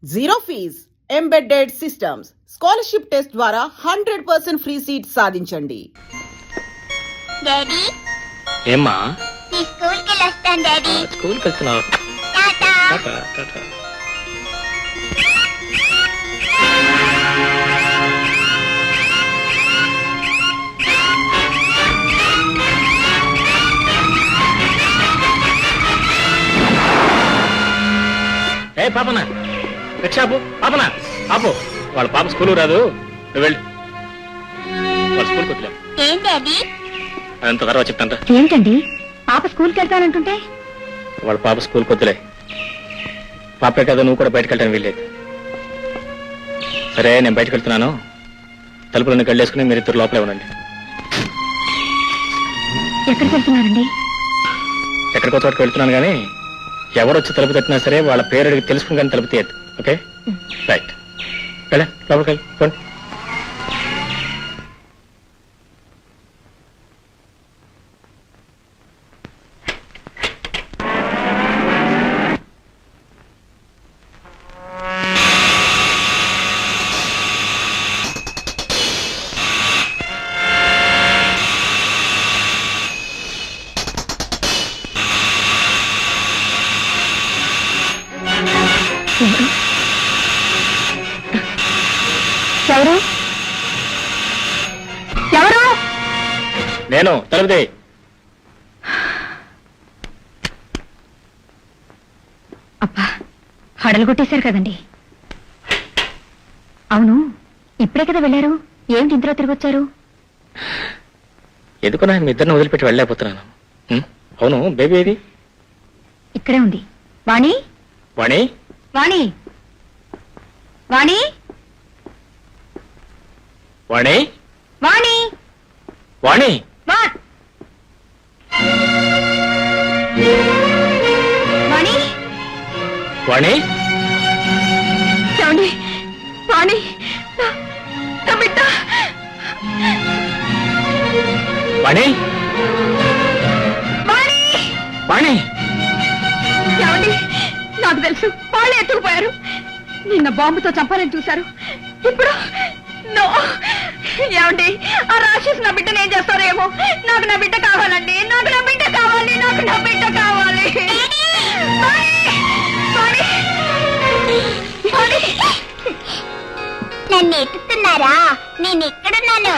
Zero fees embedded systems scholarship test ద్వారా 100% free seat సాధించండి. Daddy ఏమ్మా నీ స్కూల్కి వెళ్ళొస్తాను డాడీ. స్కూల్కి వెళ్తున్నావు? టాటా. టాటా, టాటా. ఏ పాపన రిక్షా ఆపు, పాపన ఆపు. వాళ్ళ పాప స్కూల్ రాదు, నువ్వు వెళ్ళు. వాళ్ళ స్కూల్కి వదిలేవు. ఏం డాడీ? అదంత తర్వాత చెప్తాంట. ఏంటండి పాప స్కూల్కి వెళ్తానంటుంటే? వాళ్ళ పాప స్కూల్కి వద్దులే. పాపే కదా, నువ్వు కూడా బయటకు వెళ్ళడానికి వీల్లేదు. సరే నేను బయటకు వెళ్తున్నాను, తలుపులన్నీ కళ్ళేసుకుని మీరు ఇద్దరు లోపలే ఉండండి. ఎక్కడికి వెళ్తున్నారండి? ఎక్కడికో చోటుకు వెళ్తున్నాను కానీ ఎవరు వచ్చి తలుపు తట్టినా సరే వాళ్ళ పేరు అడిగి తెలుసుకుని కానీ తలుపు తీయద్దు. ఓకే రైట్, వెళ్ళ లోపలికి వెళ్ళి పోండి. ఎవరు ఎవరు? నేను తలుపు తీయి. అబ్బా, హడలు కొట్టేశారు కదండి. అవును, ఇప్పుడే కదా వెళ్ళారు, ఏమిటి ఇంతలో తిరిగి వచ్చారు? ఎందుకు నా మీ ఇద్దరిని వదిలిపెట్టి వెళ్ళలేకపోతున్నాను. అవును, బేబీ ఏది? ఇక్కడే ఉంది. వాణి, వాణి, వాణి, వాణి, వాణి, వాణి, వాణి. వాణి, వాణి, ఏమండి? వాణి, నా బిడ్డ. వాణి, వాణి, వాణి. ఏమండి? నాకు తెలుసు, వాళ్ళే ఎత్తుకుపోయారు. నిన్న బాంబుతో చంపాలని చూశారు, ఇప్పుడు నో. ఏమండి, ఆ రాక్షసు నా బిడ్డను ఏం చేస్తారేమో. నాకు నా బిడ్డ కావాలండి, నాకు నా బిడ్డ కావాలి, నాకు నా బిడ్డ కావాలి. నన్ను ఎత్తుతున్నారా? నేను ఎక్కడున్నాను?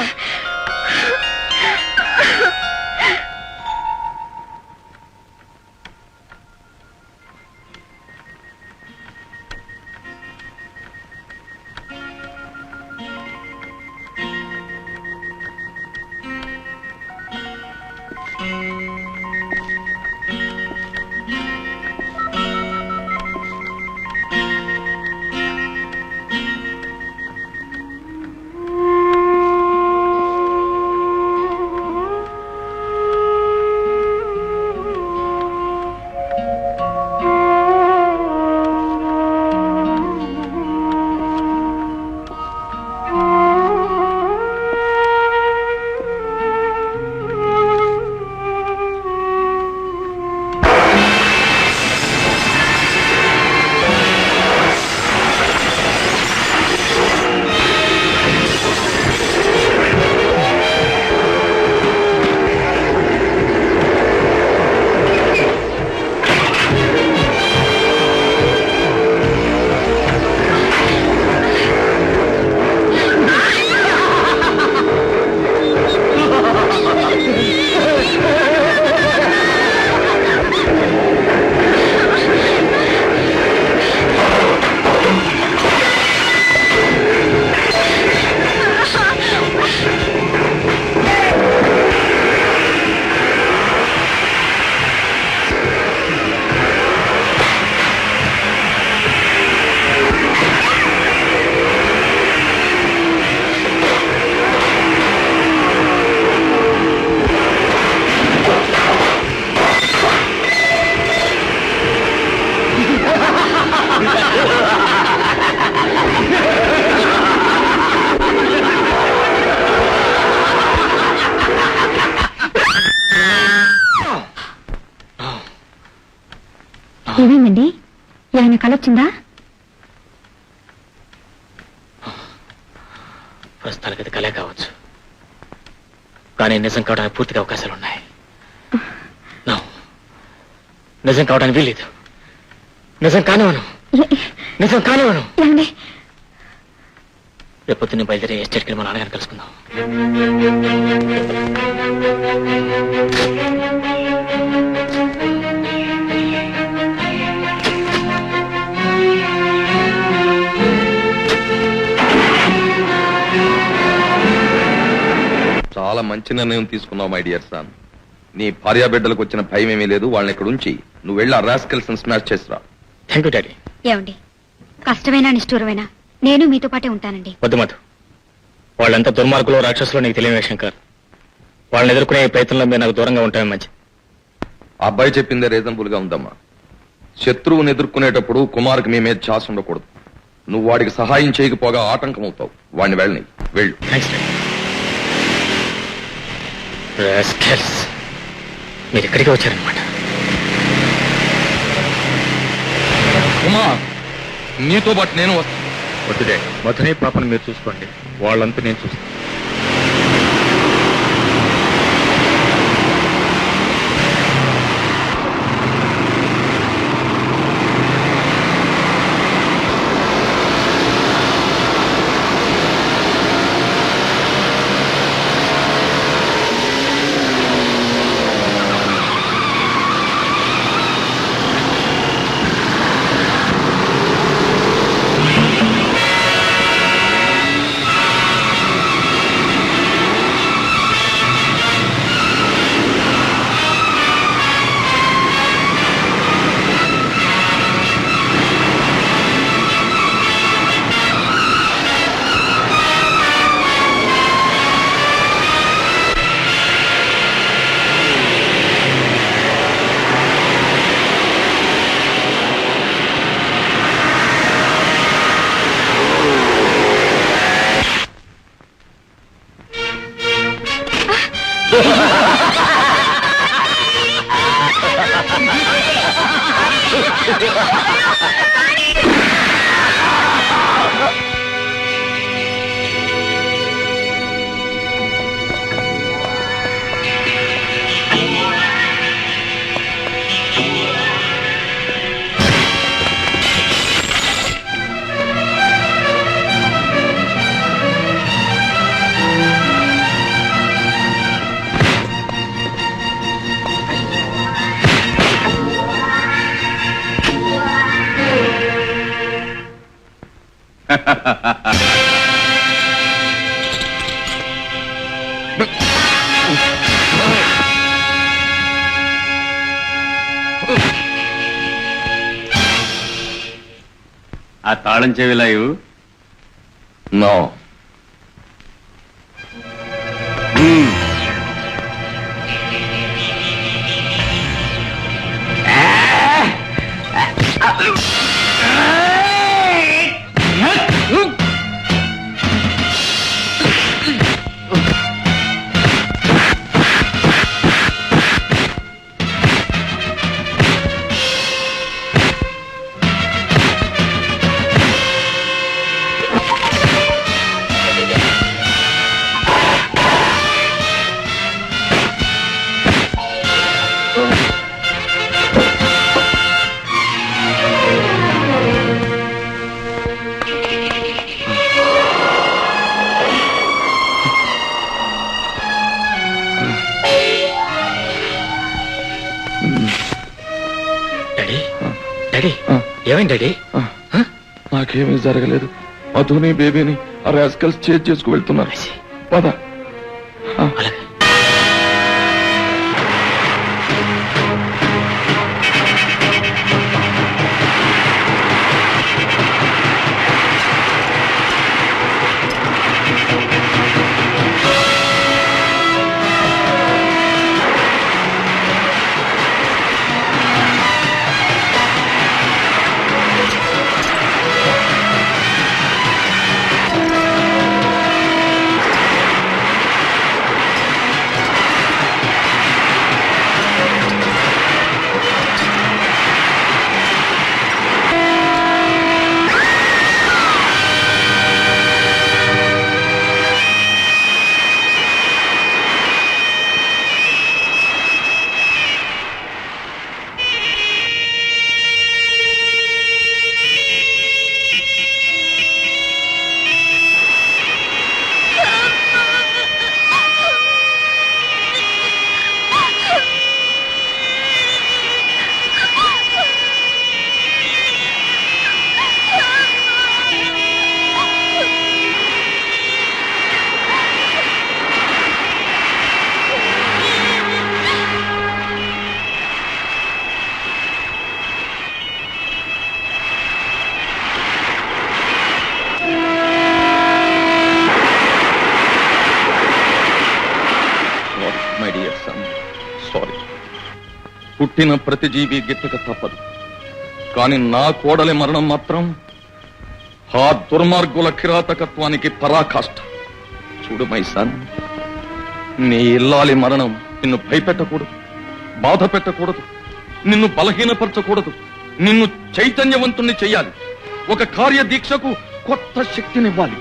ఏమైందండి? ఏమైనా కలొచ్చిందా? ప్రస్తుతానికి అది కలే కావచ్చు, కానీ నిజం కావడానికి పూర్తిగా అవకాశాలు ఉన్నాయి. No. నిజం కావడానికి వీల్లేదు. నిజం కానివను. నిజం కానివను. రేపు పొద్దున్నే బయలుదేరి ఎస్టేట్కి మా నాన్నగారిని కలుసుకుందాం. చాలా మంచి నిర్ణయం తీసుకున్నావు మై డియర్ సన్. నీ భార్యా బిడ్డలకు వచ్చిన భయం ఏమీ లేదు. వాళ్ళని ఇక్కడ ఉంచి నువ్వు వెళ్ళి ఆ రాస్కెల్స్ స్మాష్ చేసిరా. Thank you daddy. ఏమండి, కష్టమైనా నిష్ఠూరమైనా నేను మీతో పాటే ఉంటానండి. వద్దు మధు, వాళ్ళంతా దుర్మార్గులు రాక్షసులు నీకు తెలియని విషయం కాదు. వాళ్ళని ఎదుర్కొనే ఈ ప్రయత్నంలో మీరు నాకు దూరంగా ఉంటామే మంచి. ఆ అబ్బాయి చెప్పిందే రీజనబుల్ గా ఉందమ్మా. శత్రువుని ఎదుర్కొనేటప్పుడు కుమార్కి మీ మీద ఛాన్స్ ఉండకూడదు. నువ్వు వాడికి సహాయం చేయకపోగా ఆటంకం అవుతావు. వాడిని వెళ్ళని వెళ్ళు. Thanks daddy. రాస్కెల్స్, మీరు ఇక్కడికి వచ్చారనమాట. కుమార్, నీతో పాటు నేను వస్తాను. వద్దు డాడీ, మధునే పాపను మీరు చూసుకోండి, వాళ్ళంతా నేను చూస్తాను. ఆ తాళం చెవిలా ఇవ్వు. నో. డాడీ, డాడీ, ఏమైంది డాడీ? నాకేమీ జరగలేదు. మధుని బేబీని ఆ రాస్కెల్స్ చేజ్ చేసుకు వెళ్తున్నారు. పద. అలాగే. పుట్టిన ప్రతి జీవి గిట్టక తప్పదు. కాని నా కోడలి మరణం మాత్రం ఆ దుర్మార్గుల కిరాతకత్వానికి పరాకాష్ట. చూడు మైసాన్, నీ ఇల్లాలి మరణం నిన్ను భయపెట్టకూడదు, బాధ పెట్టకూడదు, నిన్ను బలహీనపరచకూడదు, నిన్ను చైతన్యవంతుణ్ణి చెయ్యాలి. ఒక కార్యదీక్షకు కొత్త శక్తినివ్వాలి.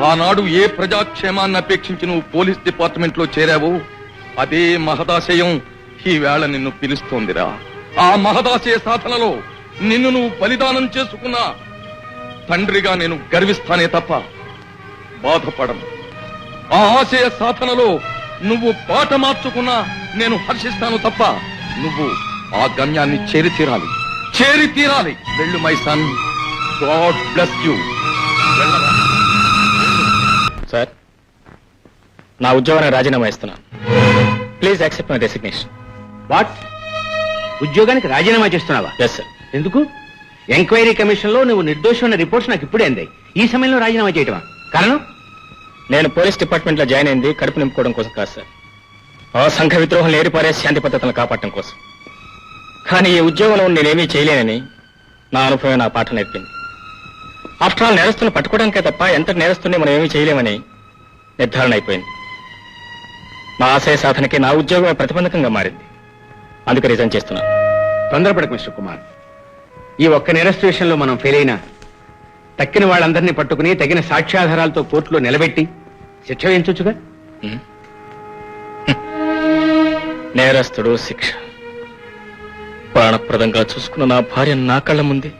ఆనాడు ఏ ప్రజాక్షేమాన్ని అపేక్షించి నువ్వు పోలీస్ డిపార్ట్మెంట్ లో చేరావో అదే మహదాశయం ఈవేళ నిన్ను పిలుస్తోందిరా. ఆ మహదాశయ సాధనలో నిన్ను నువ్వు బలిదానం చేసుకున్నా తండ్రిగా నేను గర్విస్తానే తప్ప బాధపడను. ఆ ఆశయ సాధనలో నువ్వు బాట మార్చుకున్నా నేను హర్షిస్తాను తప్ప నువ్వు ఆ గమ్యాన్ని చేరి తీరాలి. వెళ్ళు my son. God bless you. Sir, నా ఉద్యోగానికి రాజీనామా ఇస్తున్నాను. Please accept my resignation. What? ఉద్యోగానికి రాజీనామా చేస్తున్నావా? Yes sir. ఎందుకు? ఎంక్వైరీ కమిషన్ లో నువ్వు నిర్దోషం అన్న రిపోర్ట్స్ నాకు ఇప్పుడే అందాయి. ఈ సమయంలో రాజీనామా చేయటమా? కారణం? నేను పోలీస్ డిపార్ట్మెంట్ లో జాయిన్ అయింది కడుపు నింపుకోవడం కోసం కాదు సార్. ఆ సంఘ విద్రోహం ఏరిపారే శాంతి పద్ధతులను కాపాడటం కోసం. కానీ ఈ ఉద్యోగంలో నేనేమీ చేయలేనని నా అనుభవం నా పాఠం నేర్పింది. ఆఫ్టర్ ఆల్ నేరస్తులను పట్టుకోవడానికే తప్ప ఎంత నేరస్తుని మనం ఏమీ చేయలేమని నిర్ధారణ అయిపోయింది. నా ఆశయ సాధనకి నా ఉద్యోగమే ప్రతిబంధకంగా మారింది. అందుకే రిజైన్ చేస్తున్నాను. తొందరపడకు మిస్టర్ కుమార్. ఈ ఒక్క నేరస్తు విషయంలో మనం ఫెయిల్ అయినా తక్కిన వాళ్ళందరినీ పట్టుకుని తగిన సాక్ష్యాధారాలతో కోర్టులో నిలబెట్టి శిక్ష వేయించొచ్చుగా. నేరస్తుడు శిక్ష. ప్రాణప్రదంగా చూసుకున్న నా భార్య నా కళ్ళ ముందే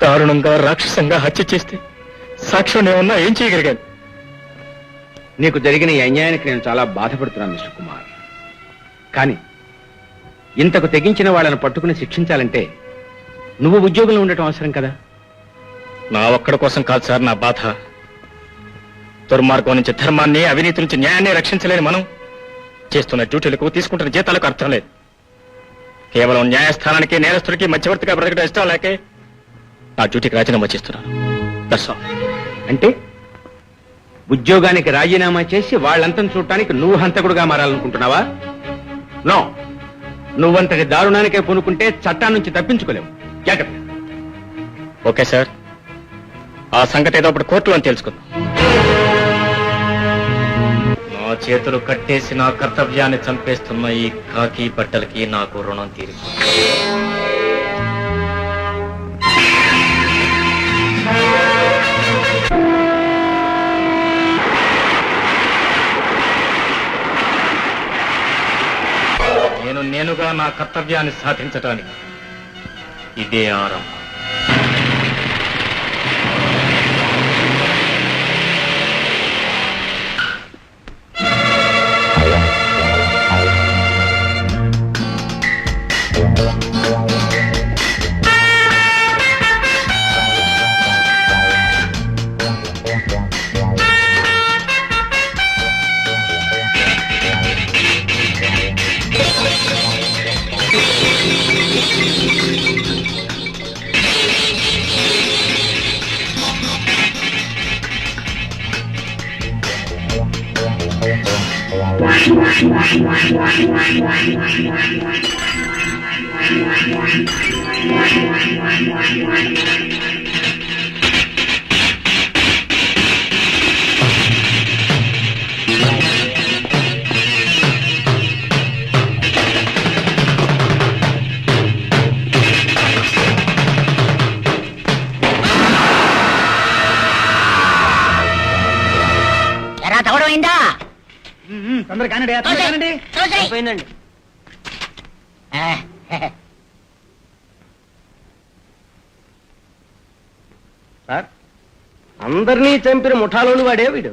దారుణంగా రాక్షసంగా హత్య చేస్తే సాక్ష్యం ఏమన్నా ఏం చేయగలిగాను? నీకు జరిగిన ఈ అన్యాయానికి నేను చాలా బాధపడుతున్నాను మిస్టర్ కుమార్. కానీ ఇంతకు తెగించిన వాళ్ళను పట్టుకుని శిక్షించాలంటే నువ్వు ఉద్యోగంలో ఉండటం అవసరం కదా. నా ఒక్కడి కోసం కాదు సార్ నా బాధ. దుర్మార్గం నుంచి ధర్మాన్ని, అవినీతి నుంచి న్యాయాన్ని రక్షించలేని మనం చేస్తున్న డ్యూటీలకు, తీసుకుంటున్న జీతాలకు అర్థం లేదు. కేవలం న్యాయస్థానానికి, నేరస్తుడికి మధ్యవర్తిగా బ్రతకడం ఇష్టం లేకే నా డ్యూటీకి రాజీనామా చేస్తున్నాను. That's all. అంటే ఉద్యోగానికి రాజీనామా చేసి వాళ్ళంతం చూడటానికి నువ్వు హంతకుడుగా మారాలనుకుంటున్నావా? నో. నువ్వంతటి దారుణానికే పూనుకుంటే చట్టాన్ని నుంచి తప్పించుకోలేవు. జాగ్రత్త. ఓకే సార్, ఆ సంగతి ఏదో ఒకటి కోర్టులో తెలుసుకుందాం. నా చేతులు కట్టేసి నా కర్తవ్యాన్ని చంపేస్తున్న ఈ కాకి బట్టలకి నాకు రుణం తీరి. నేనుగా నా కర్తవ్యాన్ని సాధించడానికి ఇదే ఆరంభం. పోయిందండి. సార్, అందరినీ చంపిన ముఠాలోని వాడే వీడు.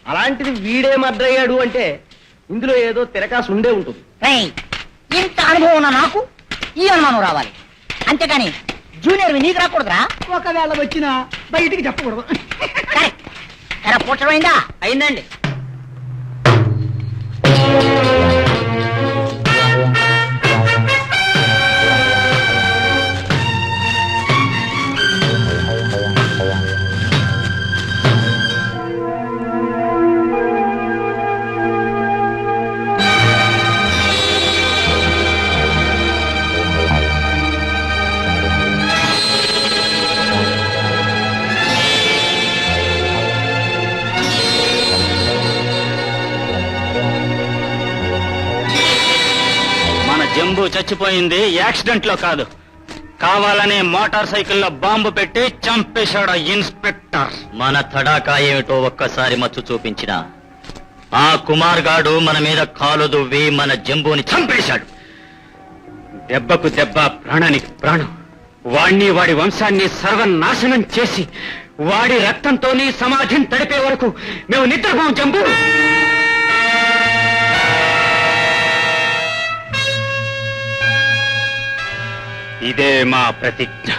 అలాంటిది వీడే మర్డర్ అయ్యాడు అంటే ఇందులో ఏదో తిరకాసు ఉండే ఉంటుంది. ఇంత అనుభవం ఉన్న నాకు ఈ అనుమానం రావాలి, అంతేకాని జూనియర్ నీకు రాకూడదురా. ఒకవేళ వచ్చినా బయటికి చెప్పకూడదు. పూర్తమైందా? అయిందండి. చచ్చిపోయింది యాక్సిడెంట్ లో కాదు, కావాలనే మోటార్ సైకిల్లో బాంబు పెట్టి చంపేశాడు ఆ ఇన్స్పెక్టర్. మన తడాకా ఏమిటో ఒక్కసారి మచ్చు చూపించిన ఆ కుమార్ గాడు మన మీద కాలు దువ్వి మన జంబుని చంపేశాడు. దెబ్బకు దెబ్బ, ప్రాణానికి ప్రాణం. వాణ్ణి వాడి వంశాన్ని సర్వనాశనం చేసి వాడి రక్తంతో నీ సమాధిని తడిపే వరకు మేము నిద్రపోం జంబు. ఇదే మా ప్రతిజ్ఞ.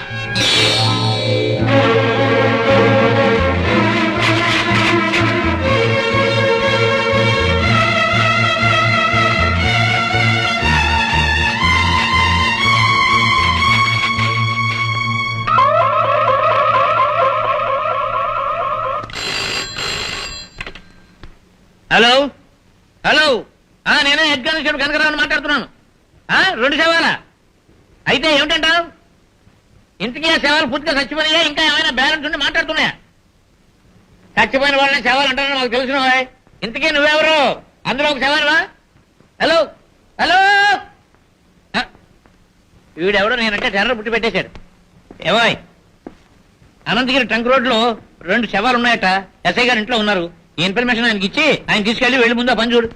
హలో హలో నేనే హెడ్ కానిస్టేబుల్ కనకరావుని మాట్లాడుతున్నాను. 2 శవాలా? అయితే ఏమిటంటావు? ఇంతకీ ఆ శవాలు పూర్తిగా చచ్చిపోయినాయా, ఇంకా ఏమైనా బ్యాలెన్స్ ఉండి మాట్లాడుతున్నాయా? చచ్చిపోయిన వాళ్ళని శవాలు అంటారని మాకు తెలిసిన. ఇంతకీ నువ్వెవరు? అందులో ఒక శవాలువా? హలో హలో వీడెవడో నేనంటే టెర్ర పుట్టి పెట్టేశాడు. ఏమాయ్, అనంతగిరి ట్రంక్ రోడ్లో 2 శవాలు ఉన్నాయట. ఎస్ఐ గారు ఇంట్లో ఉన్నారు. ఈ ఇన్ఫర్మేషన్ ఆయనకి ఇచ్చి ఆయన తీసుకెళ్లి వెళ్ళి ముందు ఆ పని చూడు.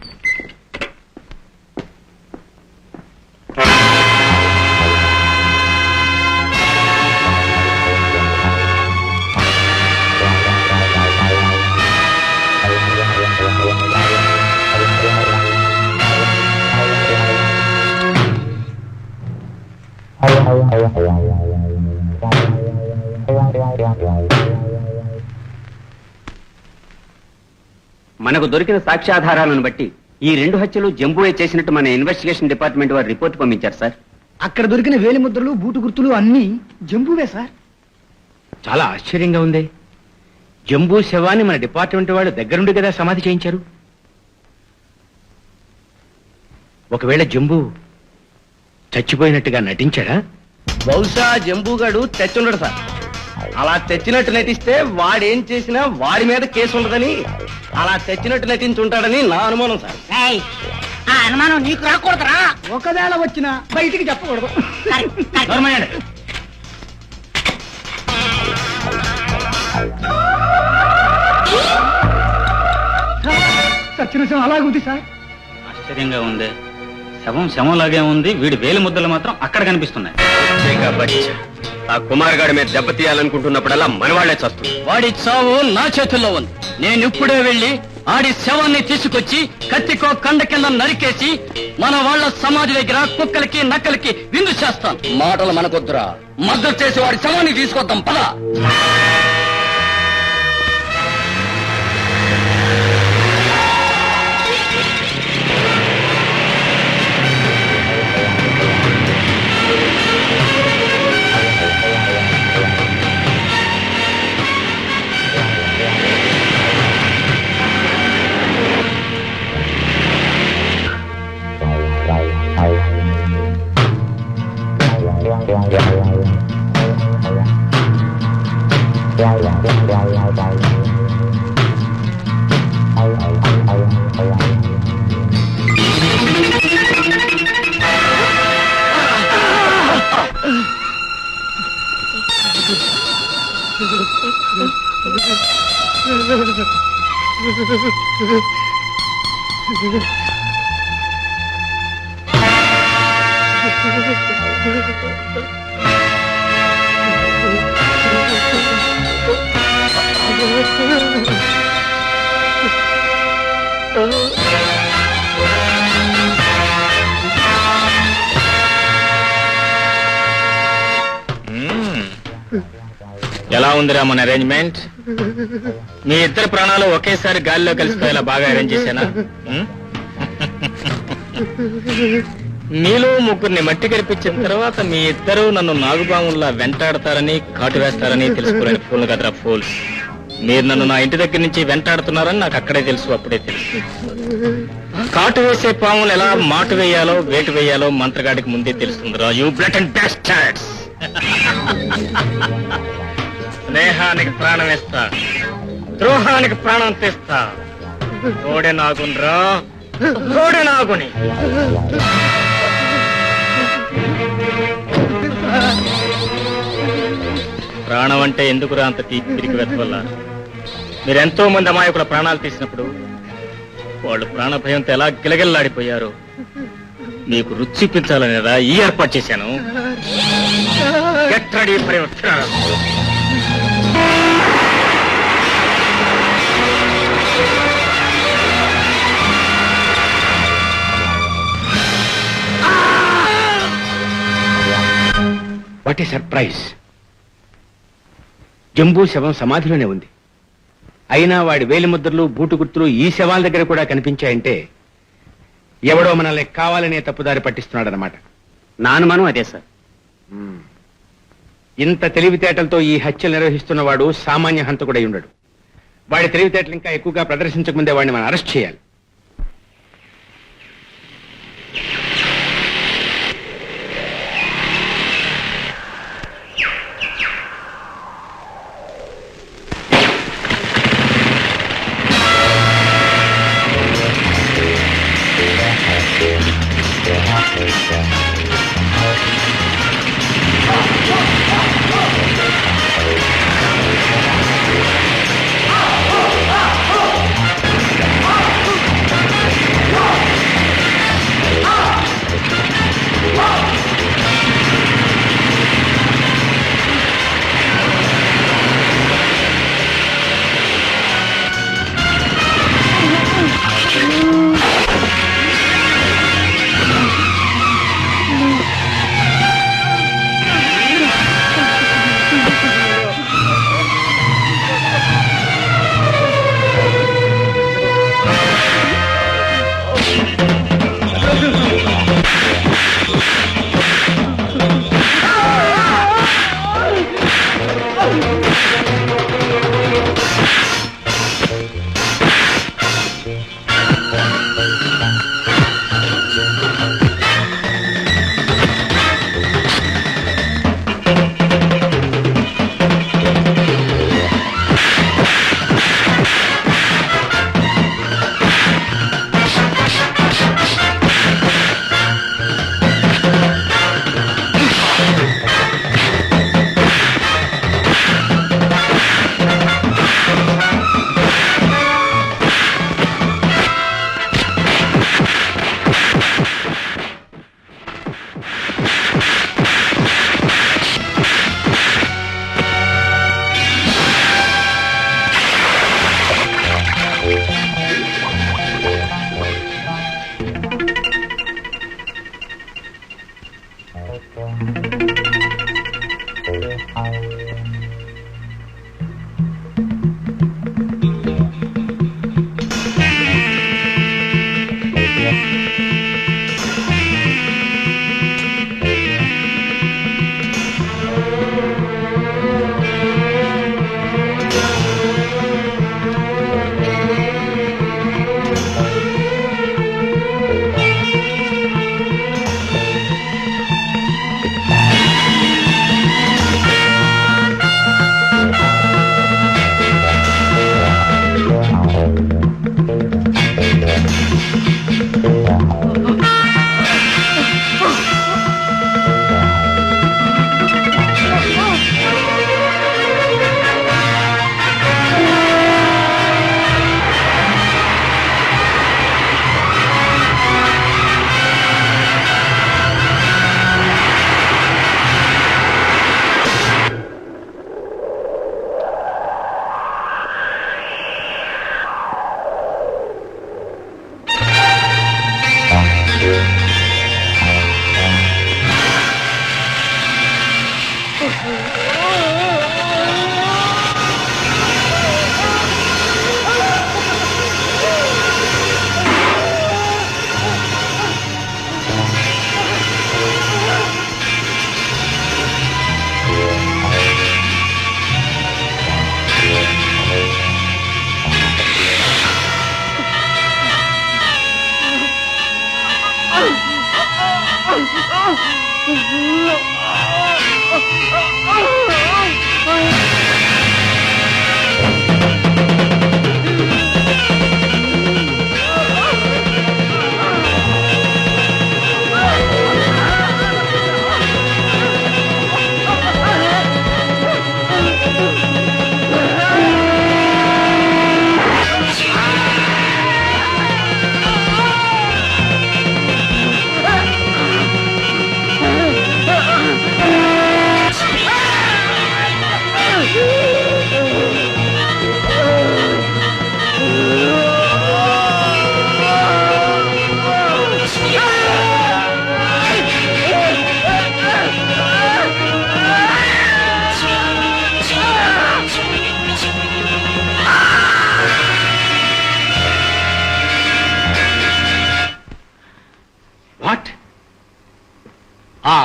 మనకు దొరికిన సాక్ష్యాధారాలను బట్టి ఈ 2 హత్యలు జంబువే చేసినట్టు మన ఇన్వెస్టిగేషన్ డిపార్ట్మెంట్ వారు రిపోర్ట్ పంపించారు సార్. అక్కడ దొరికిన వేలి ముద్రలు, బూటు గుర్తులు అన్ని జంబువే సార్. చాలా ఆశ్చర్యంగా ఉంది. జంబూ శవాన్ని మన డిపార్ట్మెంట్ వాళ్ళు దగ్గరుండి కదా సమాధి చేయించారు. ఒకవేళ జంబూ చచ్చిపోయినట్టుగా నటించాడా? బహుశా జంబూగాడు తెచ్చుండడు సార్. అలా తెచ్చినట్టు నటిస్తే వాడేం చేసినా వాడి మీద కేసు ఉండదని, అలా తెచ్చినట్టు నటించుంటాడని నా అనుమానం సార్. ఆ అనుమానం నీకు రాకూడదురా. ఒకవేళ వచ్చినా బయటికి చెప్పకూడదు. సచిన శవం అలాగుంది సార్. ఆశ్చర్యంగా ఉంది. శవం శవంలాగే ఉంది, వీడి వేలి ముద్దలు మాత్రం అక్కడ కనిపిస్తున్నాయి. ఆ కుమార్ గాడి మీద దెబ్బతీయాలనుకుంటున్నప్పుడల్లా మనవాళ్లే చస్తుంది. వాడి చావు నా చేతుల్లో ఉంది. నేను ఇప్పుడే వెళ్లి ఆడి శవాన్ని తీసుకొచ్చి కత్తికో కండ కింద నరికేసి మన వాళ్ళ సమాధి దగ్గర కుక్కలకి నక్కలకి విందు చేస్తాను. మాటలు మనకొద్దురా, మద్దతు చేసి వాడి శవాన్ని తీసుకొద్దాం పద. ఎలా ఉందిరా మన అరేంజ్మెంట్? మీ ఇద్దరు ప్రాణాలు ఒకేసారి గాలిలో కలిసిపోయేలా బాగా అరేంజ్ చేశానా? మీలో ముగ్గురిని మట్టి కనిపించిన తర్వాత మీ ఇద్దరు నన్ను నాగుబాముల్లా వెంటాడతారని, కాటు వేస్తారని తెలుసుకోలేని ఫూల్ కదరా ఫూల్స్. మీరు నన్ను నా ఇంటి దగ్గర నుంచి వెంటాడుతున్నారని నాకు అక్కడే తెలుసు, అప్పుడే తెలుసు. కాటు వేసే పాములు ఎలా మాటు వేయాలో, వేటు వేయాలో మంత్రగాడికి ముందే తెలుస్తుందిరా. You blood and bastards. స్నేహానికి ప్రాణం ఇస్తా, ద్రోహానికి ప్రాణం తెస్తా. ఓడే నాగునరా, ఓడే నాగుని. ప్రాణం అంటే ఎందుకురా అంత తిరిగి వెతవల్ల? మీరెంతో మంది అమాయకుల ప్రాణాలు తీసినప్పుడు వాళ్ళు ప్రాణ భయంతో ఎలా గిలగిల్లాడిపోయారో మీకు రుచి చూపించాలనేదా ఈ ఏర్పాటు చేశాను. Get ready for your trial. What a surprise! Jambu శవం సమాధిలోనే ఉంది. అయినా వాడి వేలిముద్రలు బూటు గుర్తులు ఈ శవాల దగ్గర కూడా కనిపించాయంటే ఎవడో మనల్ని కావాలనే తప్పుదారి పట్టిస్తున్నాడనమాట. నా అనుమానం అదే సార్. ఇంత తెలివితేటలతో ఈ హత్యలు నిర్వహిస్తున్నవాడు సామాన్య హంతకుడై ఉండడు. వాడి తెలివితేటలు ఇంకా ఎక్కువగా ప్రదర్శించకముందే వాడిని మనం అరెస్ట్ చేయాలి.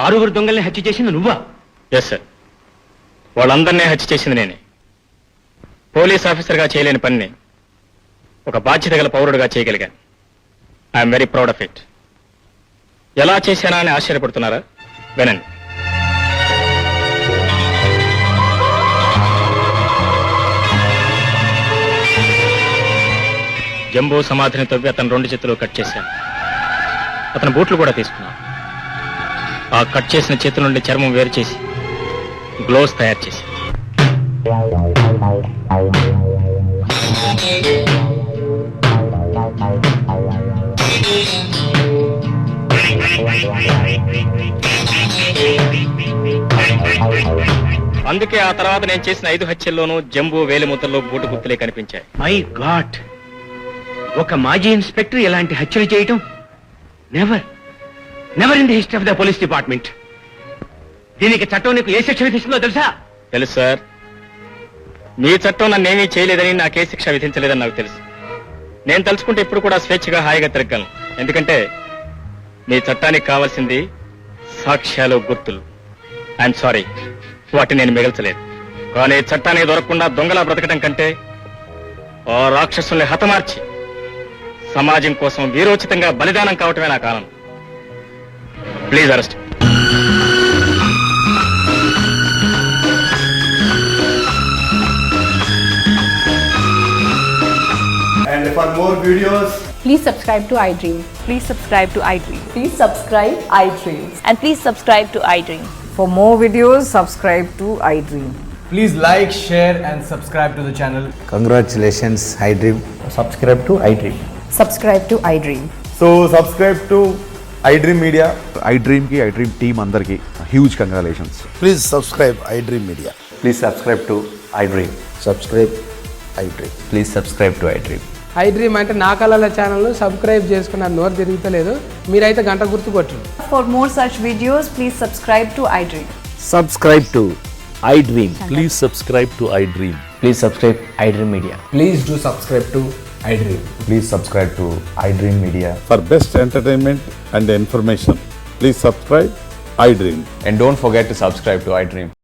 6 దొంగల్ని హత్య చేసింది నువ్వా? ఎస్ సార్, వాళ్ళందరినీ హత్య చేసింది నేనే. పోలీస్ ఆఫీసర్గా చేయలేని పనిని ఒక బాధ్యత గల పౌరుడిగా చేయగలిగాను. I'm very proud of it. ఎలా చేశానా అని ఆశ్చర్యపడుతున్నారా? వినండి. జంబో సమాధిని తవ్వి అతను 2 చేతులు కట్ చేశాను. అతని బూట్లు కూడా తీసుకున్నాను. ఆ కట్ చేసిన చేతుల నుండి చర్మం వేరు చేసి గ్లోవ్స్ తయారు చేసి అందుకే ఆ తర్వాత నేను చేసిన 5 హత్యల్లోనూ జంబు వేలిముద్రలో బూటు గుర్తులే కనిపించాయి. మై గాడ్, ఒక మాజీ ఇన్స్పెక్టర్ ఇలాంటి హత్యలు చేయటం never in the history of the police department. దీనికి చట్టం నీకు ఏ శిక్ష విధిస్తుందో తెలుసా? తెలుసు సార్. మీ చట్టం నన్నేమీ చేయలేదని నాకే శిక్ష విధించలేదని నాకు తెలుసు. నేను తలుచుకుంటే ఇప్పుడు కూడా స్వేచ్ఛగా హాయిగా తిరగలను. ఎందుకంటే మీ చట్టానికి కావాల్సింది సాక్ష్యాలు, గుర్తులు. ఐఎమ్ సారీ, వాటిని నేను మిగల్చలేదు. కానీ చట్టానికి దొరకకుండా దొంగలా బ్రతకడం కంటే ఆ రాక్షసుల్ని హతమార్చి సమాజం కోసం వీరోచితంగా బలిదానం కావటమే నాకు ఆనందం. Please arrest. And for more videos, Please subscribe to iDream. Please subscribe to iDream. Please subscribe iDream. And please subscribe to iDream. For more videos, subscribe to iDream. please like, share and subscribe to the channel. Congratulations iDream. Subscribe to iDream. Subscribe to iDream. So subscribe to iDream Media. iDream team అందరికి huge congratulations. Please subscribe iDream Media. Please subscribe to iDream. Subscribe iDream. Please subscribe to iDream. iDream అంటే నా కళల channel subscribe చేసుకున్న నోరు తిరుగుతలేదు. మీరైతే గంట గుర్తు కొట్టండి. For more such videos, please subscribe to iDream. Subscribe to iDream. Please subscribe to iDream. Please subscribe iDream media. Please do subscribe to iDream. Please subscribe to iDream media. For best entertainment and information, please subscribe iDream. And don't forget to subscribe to iDream.